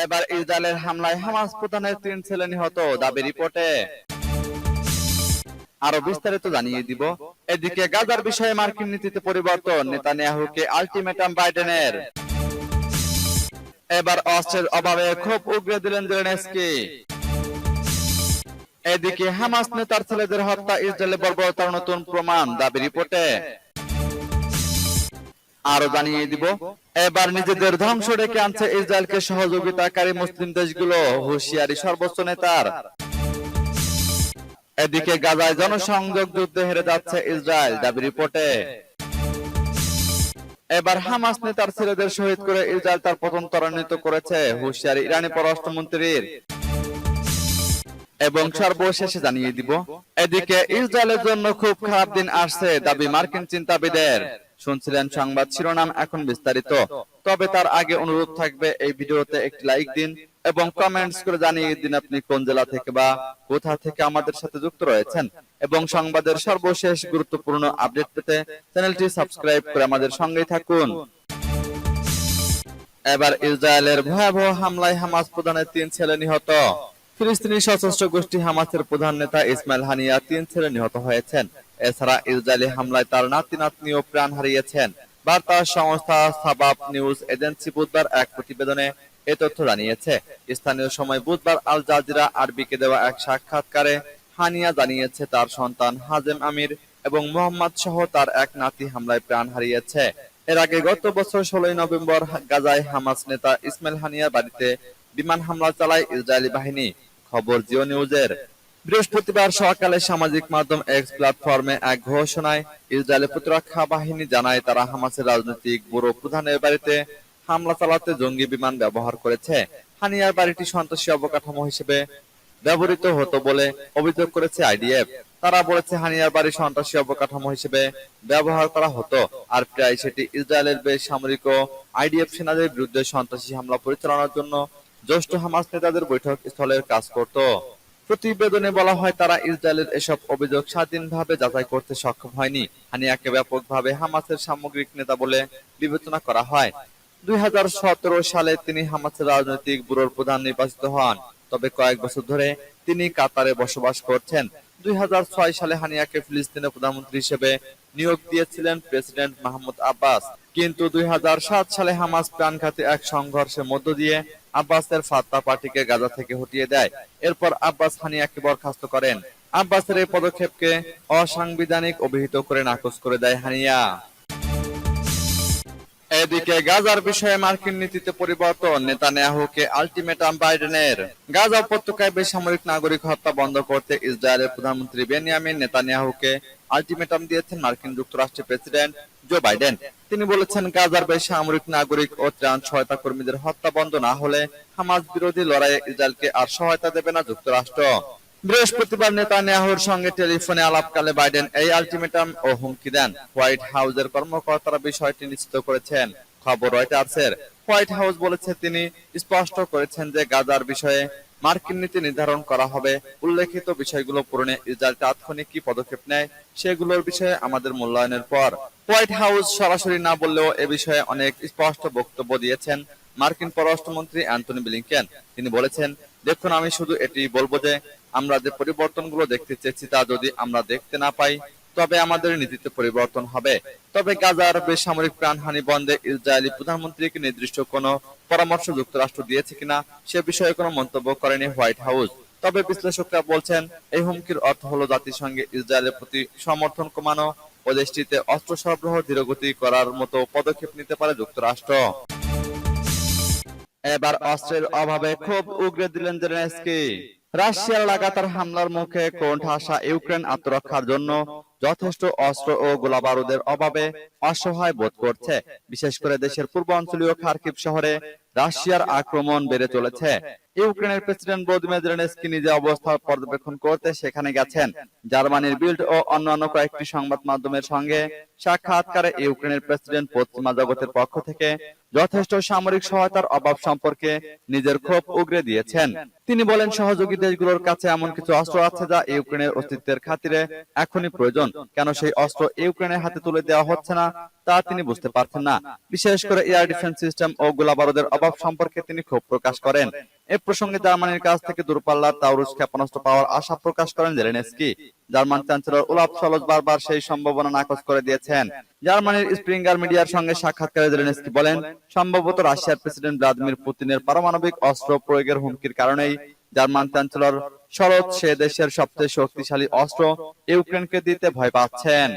এবার ইসরায়েলের হামলায় হামাস প্রধানের 3 ছেলে নিহত দাবি রিপোর্টে। আরো বিস্তারিত জানিয়ে দিব। এদিকে গাজার বিষয়ে মার্কিন নীতিতে পরিবর্তন, নেতানিয়াহুকে আলটিমেটাম বাইডেনের। এবার অস্ত্রের অভাবে ক্ষোভ উগরে দিলেন জেলেনস্কি। এদিকে হামাস নেতার ছেলেদের হত্যা ইসরায়েলের বর্বরতার নতুন প্রমাণ দাবি রিপোর্টে। আরো জানিয়ে দিব। এবার নিজেদের ধ্বংস ডেকে আনছে ইসরায়েলকে সহযোগিতাকারী মুসলিম দেশগুলো, হুঁশিয়ারি সর্বোচ্চ নেতার। এদিকে গাজায় জনসংযোগ যুদ্ধে হেরে যাচ্ছে ইসরায়েল দাবি রিপোর্টে। এবার হামাস নেতার ছেলেদের শহীদ করে ইসরায়েল তার পতন ত্বরান্বিত করেছে, হুঁশিয়ারি ইরানি পররাষ্ট্রমন্ত্রীর। এবং সর্বশেষে জানিয়ে দিব। এদিকে ইসরায়েলের জন্য খুব খারাপ দিন আসছে দাবি মার্কিন চিন্তাবিদের। শুনছিলেন সংবাদ শিরোনাম, এখন বিস্তারিত। তবে তার আগে অনুরোধ থাকবে এই ভিডিওতে একটি লাইক দিন এবং কমেন্টস করে জানিয়ে দিন আপনি কোন জেলা থেকে বা কোথা থেকে আমাদের সাথে যুক্ত রয়েছেন। এবং সংবাদের সর্বশেষ গুরুত্বপূর্ণ আপডেট পেতে চ্যানেলটি সাবস্ক্রাইব করে আমাদের সঙ্গেই থাকুন। এবার ইসরায়েলের ভয়াবহ হামলায় হামাস প্রধানের 3 ছেলে নিহত। ফিলিস্তিনি সশস্ত্র গোষ্ঠী হামাসের প্রধান নেতা ইসমাইল হানিয়া 3 ছেলে নিহত হয়েছেন। এছাড়া ইসরায়েলি হামলায় তার নাতি নাতনিও প্রাণ হারিয়েছেন। বার্তা সংস্থা সাবাব নিউজ এজেন্সি বুধবার এক প্রতিবেদনে এ তথ্য জানিয়েছে। স্থানীয় সময় বুধবার আল জাজিরা আরবিকে দেওয়া এক সাক্ষাৎকারে হানিয়া জানিয়েছে তার সন্তান হাজেম আমির এবং মোহাম্মদ সহ তার এক নাতি হামলায় প্রাণ হারিয়েছে। এর আগে গত বছর 16 নভেম্বর গাজায় হামাস নেতা ইসমাইল হানিয়ার বাড়িতে বিমান হামলা চালায় ইসরায়েলি বাহিনী। খবর জিও নিউজের। বৃহস্পতিবার সকালে সামাজিক মাধ্যম এক্স প্ল্যাটফর্মে এক ঘোষণায় ইসরায়েলের প্রতিরক্ষা বাহিনী জানায় তারা হামাসের রাজনৈতিক ব্যুরো প্রধানের বাড়িতে হামলা চালাতে জঙ্গি বিমান ব্যবহার করেছে। হানিয়ার বাড়িটি সন্ত্রাসী অবকাঠামো হিসেবে ব্যবহৃত হতো বলে অভিযোগ করেছে আইডিএফ। তারা বলেছে হানিয়ার বাড়ি সন্ত্রাসী অবকাঠামো হিসেবে ব্যবহার করা হতো, আর প্রায় সেটি ইসরায়েলের বেসামরিক ও আইডিএফ সেনাদের বিরুদ্ধে সন্ত্রাসী হামলা পরিচালনার জন্য জ্যেষ্ঠ হামাস নেতাদের বৈঠক স্থলের কাজ করত। প্রতিবেদনে বলা হয় তারা ইসরায়েলের এসব অভিযোগ স্বাধীনভাবে যাচাই করতে সক্ষম হয়নি। হানিয়াকে ব্যাপকভাবে হামাসের সামগ্রিক নেতা বলে বিবেচনা করা হয়। 2017 সালে তিনি হামাসের রাজনৈতিক ব্যুরোর প্রধান নির্বাচিত হন। তবে কয়েক বছর ধরে তিনি কাতারে বসবাস করছেন। 2006 সালে হানিয়াকে ফিলিস্তিনের প্রধানমন্ত্রী হিসেবে নিয়োগ দিয়েছিলেন প্রেসিডেন্ট মাহমুদ আব্বাস। কিন্তু 2007 সালে হামাস প্রাণঘাতী এক সংঘর্ষের মধ্য দিয়ে আব্বাসের ফাত্তা পার্টিকে গাজা থেকে হটিয়ে দেয়। এরপর আব্বাস হানিয়াকে বরখাস্ত করেন। আব্বাসের এই পদক্ষেপকে অসাংবিধানিক অভিহিত করে নাকচ করে দেয় হানিয়া। এদিকে গাজার বিষয়ে মার্কিন নীতিতে পরিবর্তন, নেতানিয়াহুকে আলটিমেটাম বাইডেনের। গাজা উপত্যকায় বেসামরিক নাগরিক হত্যা বন্ধ করতে ইসরায়েলের প্রধানমন্ত্রী বেনিয়ামিন নেতানিয়াহুকে আলটিমেটাম দিয়েছেন মার্কিন যুক্তরাষ্ট্রের প্রেসিডেন্ট জো বাইডেন। তিনি বলেছেন, গাজার বেসামরিক নাগরিক ও ত্রাণ সহায়তা কর্মীদের হত্যা বন্ধ না হলে হামাস বিরোধী লড়াইয়ে ইসরায়েলকে আর সহায়তা দেবে না যুক্তরাষ্ট্র। বৃহস্পতিবার নেতানিয়াহুর সঙ্গে টেলিফোনে আলাপকালে বাইডেন এই আলটিমেটাম ও হুমকি দেন। হোয়াইট হাউসের কর্মকর্তারা বিষয়টি নিশ্চিত করেছেন। খবর রয়টার্সের। হোয়াইট হাউস বলেছে, তিনি স্পষ্ট করেছেন যে গাজার বিষয়ে মার্কিন নীতি নির্ধারণ করা হবে। উল্লেখিত বিষয়গুলো পূরণে ইসরায়েল তাৎক্ষণিক কি পদক্ষেপ নেয় সেগুলোর বিষয়ে আমাদের মূল্যায়নের পর। হোয়াইট হাউস সরাসরি না বললেও এ বিষয়ে অনেক স্পষ্ট বক্তব্য দিয়েছেন মার্কিন পররাষ্ট্রমন্ত্রী অ্যান্টনি ব্লিংকেন। তিনি বলেছেন, দেখুন, আমি শুধু এটি বলবো যে আমরা যে পরিবর্তনগুলো দেখতে চেয়েছি তা যদি আমরা দেখতে না পাই তবে আমাদের নীতিতে পরিবর্তন হবে। তবে গাজার বেসামরিক প্রাণহানি বন্ধে ইসরায়েলি প্রধানমন্ত্রীকে নির্দিষ্ট কোনো পরামর্শ যুক্তরাষ্ট্র দিয়েছে কিনা সে বিষয়ে কোনো মন্তব্য করেনি হোয়াইট হাউস। তবে বিশ্লেষকরা বলছেন, এই হুমকির অর্থ হলো জাতিসংঘে ইসরায়েলের প্রতি সমর্থন কমানো ও দেশটিতে অস্ত্র সরবরাহ ধীরগতি করার মতো পদক্ষেপ নিতে পারে যুক্তরাষ্ট্র। এবার অস্ত্রের অভাবে ক্ষোভ উগরে দিলেন জেলেনস্কি। রাশিয়ার লাগাতার হামলার মুখে কোণঠাসা ইউক্রেন আত্মরক্ষার জন্য যথেষ্ট অস্ত্র ও গোলাবারুদের অভাবে অসহায় বোধ করছে। বিশেষ করে দেশের পূর্বাঞ্চলীয় খার্কিভ শহরে রাশিয়ার আক্রমণ বেড়ে চলেছে। ইউক্রেনের প্রেসিডেন্ট ভলোদিমির জেলেনস্কি নিজে অবস্থা পর্যবেক্ষণ করতে সেখানে গেছেন। জার্মানির বিল্ড ও অন্যান্য কয়েকটি সংবাদ মাধ্যমের সঙ্গে সাক্ষাৎকারে ইউক্রেনের প্রেসিডেন্ট পশ্চিমা জগতের পক্ষ থেকে যথেষ্ট সামরিক সহায়তার অভাব সম্পর্কে নিজের ক্ষোভ উগরে দিয়েছেন। তিনি বলেন, সহযোগী দেশগুলোর কাছে এমন কিছু অস্ত্র আছে যা ইউক্রেনের অস্তিত্বের খাতিরে এখনই প্রয়োজন। কেন সেই অস্ত্র ইউক্রেনের হাতে তুলে দেওয়া হচ্ছে না তা তিনি বুঝতে পারছেন না। বিশেষ করে এয়ার ডিফেন্স সিস্টেম ও গোলাবারুদের অভাব সম্পর্কে তিনি ক্ষোভ প্রকাশ করেন। এ প্রসঙ্গে জার্মানির কাছ থেকে দূরপাল্লার তাউরুস ক্ষেপণাস্ত্র পাওয়ার আশা প্রকাশ করেন জেলেনস্কি। জার্মান চ্যান্সেলর ওলাফ শলজ বারবার সেই সম্ভাবনা নাকচ করে দিয়েছেন। জার্মানির স্প্রিঙ্গার মিডিয়ার সঙ্গে সাক্ষাৎকারে জেলেনস্কি বলেন, সম্ভবত রাশিয়ার প্রেসিডেন্ট ভ্লাদিমির পুতিনের পারমাণবিক অস্ত্র প্রয়োগের হুমকির কারণেই জার্মান চ্যান্সেলর শলজ সে দেশের সবচেয়ে শক্তিশালী অস্ত্র ইউক্রেনকে দিতে ভয় পাচ্ছেন।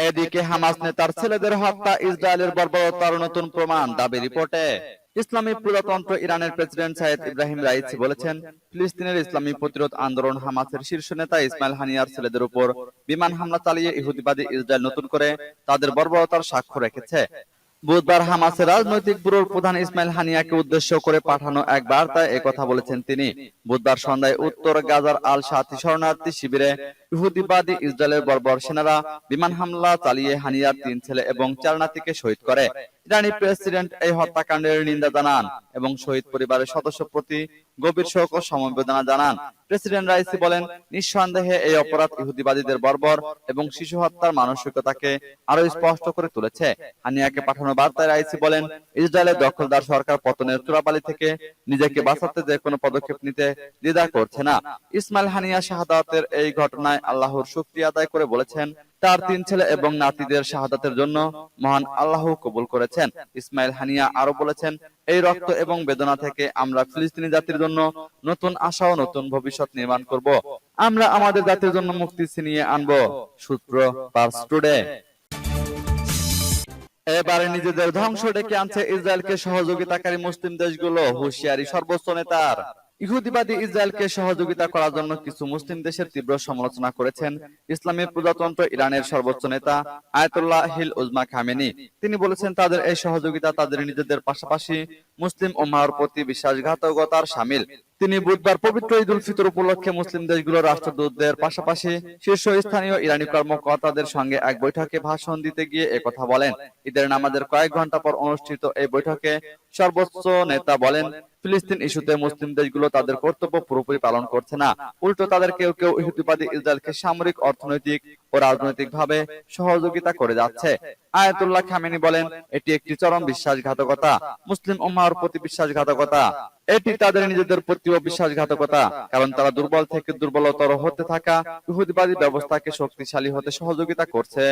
এদিকে হামাস নেতার ছেলেদের হত্যা ইসরায়েলের বর্বরতার নতুন প্রমাণ, দাবি রিপোর্টে। ইসলামী প্রজাতন্ত্র ইরানের প্রেসিডেন্ট সাইয়েদ ইব্রাহিম রাইসি বলেছেন, ফিলিস্তিনের ইসলামী প্রতিরোধ আন্দোলন হামাসের শীর্ষ নেতা ইসমাইল হানিয়ার ছেলেদের উপর বিমান হামলা চালিয়ে ইহুদিবাদী ইসরায়েল নতুন করে তাদের বর্বরতার সাক্ষ্য রেখেছে। বুধবার হামাসের রাজনৈতিক ব্যুরোর প্রধান ইসমাইল হানিয়াকে উদ্দেশ্য করে পাঠানো এক বার্তায় একথা বলেছেন তিনি। বুধবার সন্ধ্যায় উত্তর গাজার আল শাতি শরণার্থী শিবিরে ইহুদিবাদী ইসরায়েলের বর্বর সেনারা বিমান হামলা চালিয়ে হানিয়ার 3 ছেলে এবং 4 নাতিকে শহীদ করে। ইরানি প্রেসিডেন্ট এই হত্যাকাণ্ডের নিন্দা জানান এবং শহীদ পরিবারের সদস্য প্রতি গভীর শোক ও সমবেদনা জানান। প্রেসিডেন্ট রাইসি বলেন, নিঃসন্দেহে এই অপরাধ ইহুদিবাদীদের বর্বর এবং শিশু হত্যার মানসিকতাকে আরো স্পষ্ট করে তুলেছে। হানিয়াকে পাঠানো বার্তায় রাইসি বলেন, ইসরায়েলের দখলদার সরকার পতনের চূড়াবালি থেকে নিজেকে বাঁচাতে যে কোনো পদক্ষেপ নিতে দ্বিধা করছে না। ইসমাইল হানিয়া শাহাদাতের এই ঘটনায় আল্লাহর শুকরিয়া আদায় করে বলেছেন, তার 3 ছেলে এবং নাতিদের শাহাদাতের জন্য মহান আল্লাহ কবুল করেছেন। ইসমাইল হানিয়া আরো বলেছেন, এই রক্ত এবং বেদনা থেকে আমরা ফিলিস্তিনি জাতির জন্য নতুন আশা ও নতুন ভবিষ্যৎ নির্মাণ করব। আমরা আমাদের জাতির জন্য মুক্তি ছিনিয়ে আনব। সূত্র পার্স টুডে। এবারে নিজেদের ধ্বংস ডেকে আনছে ইসরায়েলকে সহযোগিতাকারী মুসলিম দেশগুলো, হুঁশিয়ারি সর্বোচ্চ নেতার। ইহুদিবাদী ইসরায়েলকে সহযোগিতা করার জন্য কিছু মুসলিম দেশের তীব্র সমালোচনা করেছেন ইসলামী প্রজাতন্ত্র ইরানের সর্বোচ্চ নেতা আয়াতুল্লাহ হিল উজমা খামেনি। তিনি বলেছেন, তাদের এই সহযোগিতা তাদের নিজেদের পাশাপাশি মুসলিম উম্মাহর প্রতি বিশ্বাসঘাতকতার শামিল। তিনি বুধবার পবিত্র ঈদ উল ফিতর উপলক্ষে মুসলিম দেশগুলোর রাষ্ট্রদূতদের পাশাপাশি শীর্ষস্থানীয় ইরানি কর্মকর্তাদের সঙ্গে এক বৈঠকে ভাষণ দিতে গিয়ে একথা বলেন। ঈদের নামাজের কয়েক ঘন্টা পর অনুষ্ঠিত এই বৈঠকে সর্বোচ্চ নেতা বলেন, ফিলিস্তিন ইস্যুতে মুসলিম দেশগুলো তাদের কর্তব্য পুরোপুরি পালন করছে না, উল্টো তাদের কেউ কেউ ইহুদিবাদী ইসরায়েলকে সামরিক, অর্থনৈতিক ও রাজনৈতিকভাবে সহযোগিতা করে যাচ্ছে। আয়াতুল্লাহ খামেনি বলেন, এটি একটি চরম বিশ্বাসঘাতকতা, মুসলিম উম্মাহর প্রতি বিশ্বাসঘাতকতা। এটি তাদের নিজেদের প্রতিও বিশ্বাসঘাতকতা, কারণ তারা দুর্বল থেকে দুর্বলতর হতে থাকা ইহুদিবাদী ব্যবস্থাকে শক্তিশালী হতে সহযোগিতা করছে,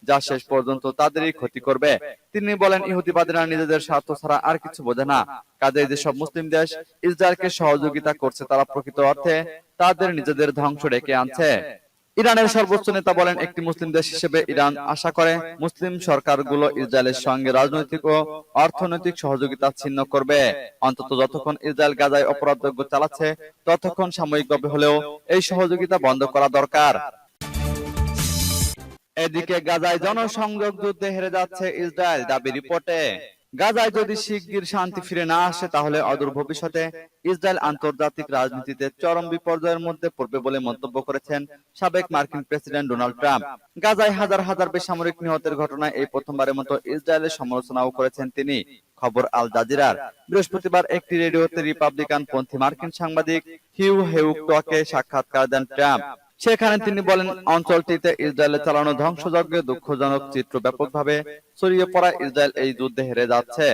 যা শেষ পর্যন্ত তাদেরই ক্ষতি করবে। তিনি বলেন, ইহুদিবাদীরা নিজেদের স্বার্থ ছাড়া আর কিছু বোঝে না, কাজেই যেসব মুসলিম দেশ ইসরায়েলকে সহযোগিতা করছে তারা প্রকৃত অর্থে তাদের নিজেদের ধ্বংস ডেকে আনছে। ইরানের সর্বোচ্চ নেতা বলেন, একটি মুসলিম দেশ হিসেবে ইরান আশা করে মুসলিম সরকারগুলো ইসরায়েলের সঙ্গে রাজনৈতিক ও অর্থনৈতিক সহযোগিতা ছিন্ন করবে, অন্তত যতক্ষণ ইসরায়েল গাজায় অপরাধযজ্ঞ চালাচ্ছে ততক্ষণ সাময়িকভাবে হলেও এই সহযোগিতা বন্ধ করা দরকার। এদিকে গাজায় জনসংযোগ যুদ্ধে হেরে যাচ্ছে ইসরায়েল, দাবি রিপোর্টে। গাজায় যদি শিগগির শান্তি ফিরে না আসে তাহলে অদূর ভবিষ্যতে ইসরায়েল আন্তর্জাতিক রাজনীতিতে চরম বিপর্যয়ের মধ্যে পড়বে বলে মন্তব্য করেছেন সাবেক মার্কিন প্রেসিডেন্ট ডোনাল্ড ট্রাম্প। গাজায় হাজার হাজার বেসামরিক নিহতের ঘটনায় এই প্রথমবারের মতো ইসরায়েলের সমালোচনাও করেছেন তিনি। খবর আল জাজিরার। বৃহস্পতিবার একটি রেডিওতে রিপাবলিকান পন্থী মার্কিন সাংবাদিক হিউ হেউকটকে সাক্ষাৎকার দেন ট্রাম্প। সেখানে তিনি বলেন, অঞ্চলটিতে ইসরায়েলের চালানো ধ্বংসযজ্ঞে দুঃখজনক চিত্র ব্যাপকভাবে ছড়িয়ে পড়া ইসরায়েল এই যুদ্ধে হেরে যাচ্ছে।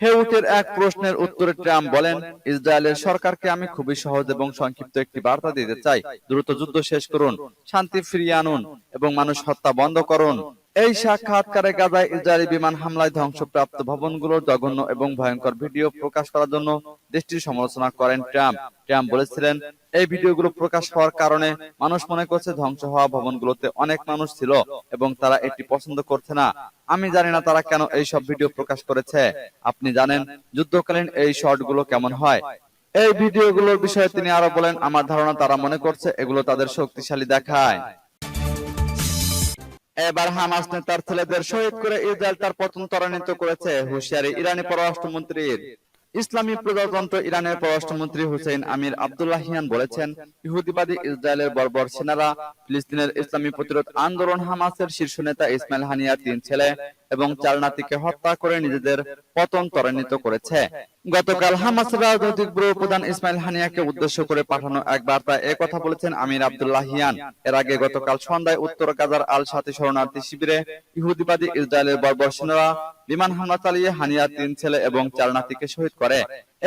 হেউকের এক প্রশ্নের উত্তরে ট্রাম্প বলেন, ইসরায়েলের সরকারকে আমি খুবই সহজ এবং সংক্ষিপ্ত একটি বার্তা দিতে চাই, দ্রুত যুদ্ধ শেষ করুন, শান্তি ফিরিয়ে আনুন এবং মানুষ হত্যা বন্ধ করুন। এই সাক্ষাৎকারে গাজায় ইসরায়েলি বিমান হামলায় ধ্বংসপ্রাপ্ত ভবনগুলোর জঘন্য এবং ভয়ঙ্কর ভিডিও প্রকাশ করার জন্য দেশটির সমালোচনা করেন ট্রাম্প। ট্রাম্প বলেছিলেন, এই ভিডিওগুলো প্রকাশ হওয়ার কারণে মানুষ মনে করছে ধ্বংস হওয়া ভবনগুলোতে অনেক মানুষ ছিল এবং তারা এটি পছন্দ করছে না। আমি জানি না তারা কেন এই সব ভিডিও প্রকাশ করেছে। আপনি জানেন যুদ্ধকালীন এই শটগুলো কেমন হয়। এই ভিডিওগুলোর বিষয়ে তিনি আরো বলেন, আমার ধারণা তারা মনে করছে এগুলো তাদের শক্তিশালী দেখায়। এবার হামাস নেতার ছেলেদের শহীদ করে ইসরায়েল তার পতন ত্বরান্বিত করেছে, হুঁশিয়ারি ইরানি পররাষ্ট্রমন্ত্রীর। ইসলামী প্রজাতন্ত্র ইরানের পররাষ্ট্রমন্ত্রী হুসেইন আমির আব্দুল্লাহিয়ান বলেছেন, ইহুদিবাদী ইসরায়েলের বর্বর সেনারা ফিলিস্তিনের ইসলামী প্রতিরোধ আন্দোলন হামাসের শীর্ষ নেতা ইসমাইল হানিয়ার 3 ছেলে এবং 4 নাতিকে হত্যা করে নিজেদের পতন ত্বরান্বিত করেছে। গতকাল হামাসের রাজনৈতিক ব্যুরো প্রধান ইসমাইল হানিয়াকে উদ্দেশ্য করে পাঠানো এক বার্তায় একথা বলেছেন আমির আব্দুল্লাহিয়ান। এর আগে গতকাল সন্ধ্যায় উত্তর গাজার আল শাতি শরণার্থী শিবিরে ইহুদিবাদী ইসরায়েলের বর্বর সেনারা বিমান হামলা চালিয়ে হানিয়ার 3 ছেলে এবং 4 নাতিকে শহীদ করে।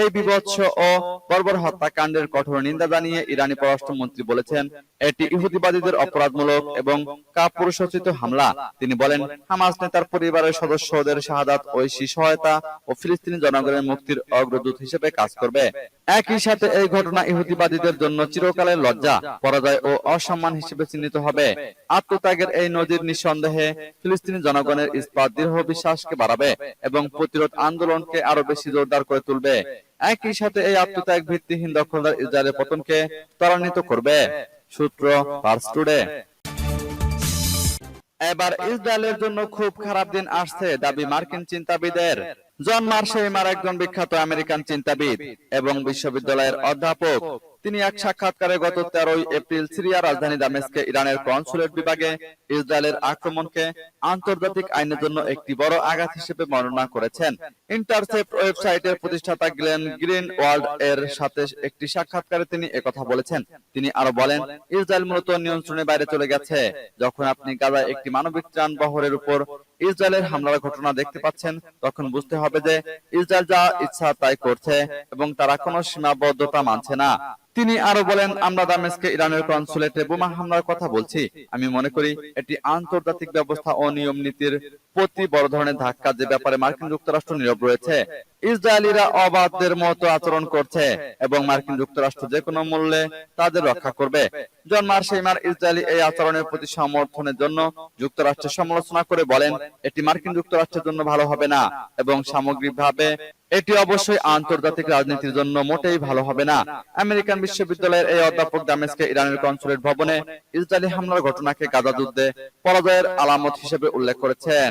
এই বিভৎস ও বর্বর হত্যাকাণ্ডের কঠোর নিন্দা জানিয়ে ইরানি পররাষ্ট্রমন্ত্রী বলেছেন, এটি ইহুদিবাদীদের অপরাধমূলক এবং কাপুরুষোচিত হামলা। তিনি বলেন, হামাস নেতার পরিবারের সদস্যদের শাহাদাত ঐশী সহায়তা ও ফিলিস্তিনি জনগণের মুক্তির অগ্রদূত হিসেবে কাজ করবে। একই সাথে এই ঘটনা ইহুদিবাদীদের জন্য চিরকালের লজ্জা, পরাজয় ও অসম্মান হিসেবে চিহ্নিত হবে। আত্মত্যাগের এই নজির নিঃসন্দেহে ফিলিস্তিনি জনগণের ইস্পাত দৃঢ় বিশ্বাসকে বাড়াবে এবং প্রতিরোধ আন্দোলনকে আরো বেশি জোরদার করে তুলবে। একই সাথে এই আত্মত্যাগ ভিত্তিহীন দখলদার ইসরায়েলের পতনকে ত্বরান্বিত করবে। সূত্র পার্স টুডে। এবার ইসরায়েলের জন্য খুব খারাপ দিন আসছে দাবি মার্কিন চিন্তাবিদের। জন মার্শেইমার একজন বিখ্যাত আমেরিকান চিন্তাবিদ এবং বিশ্ববিদ্যালয়ের অধ্যাপক। তিনি এক সাক্ষাৎকারে গত 13 এপ্রিল সিরিয়ার রাজধানী দামেস্কে ইরানের কনসুলেট বিভাগে ইসরায়েলের আক্রমণকে আন্তর্জাতিক আইনের জন্য একটি বড় আঘাত হিসেবে বর্ণনা করেছেন। ইন্টারসেপ্ট ওয়েবসাইটের প্রতিষ্ঠাতা গ্লেন গ্রিনওয়াল্ড এর সাথে একটি সাক্ষাৎকারে তিনি একথা বলেছেন। তিনি আরো বলেন, ইসরায়েল মূলত নিয়ন্ত্রণের বাইরে চলে গেছে। যখন আপনি গাজায় একটি মানবিক ত্রাণ বহরের উপর ইসরায়েলের হামলার ঘটনা দেখতে পাচ্ছেন, তখন বুঝতে হবে যে ইসরায়েল যা ইচ্ছা তাই করছে এবং তারা কোনো সীমাবদ্ধতা মানছে না। তিনি আরো বলেন, আমরা দামেস্কে ইরানের কনসুলেটে বোমা হামলার কথা বলছি। আমি মনে করি এটি আন্তর্জাতিক ব্যবস্থা ও নিয়ম নীতির প্রতি বড় ধরনের ধাক্কা, যে ব্যাপারে মার্কিন যুক্তরাষ্ট্র নীরব রয়েছে। ইসরায়েলিরা অবাধ্যের মতো আচরণ করছে এবং মার্কিন যুক্তরাষ্ট্র যে কোনো মূল্যে তাদের রক্ষা করবে। জন মার্শেইমার ইসরায়েলি এই আচরণের প্রতি সমর্থনের জন্য যুক্তরাষ্ট্রের সমালোচনা করে বলেন, এটি মার্কিন যুক্তরাষ্ট্রের জন্য ভালো হবে না এবং সামগ্রিকভাবে এটি অবশ্যই আন্তর্জাতিক রাজনীতির জন্য মোটেই ভালো হবে না। আমেরিকান বিশ্ববিদ্যালয়ের এই অধ্যাপক দামেস্কে ইরানের কনসুলেট ভবনে ইসরায়েলি হামলার ঘটনাকে গাজা যুদ্ধে পরাজয়ের আলামত হিসেবে উল্লেখ করেছেন।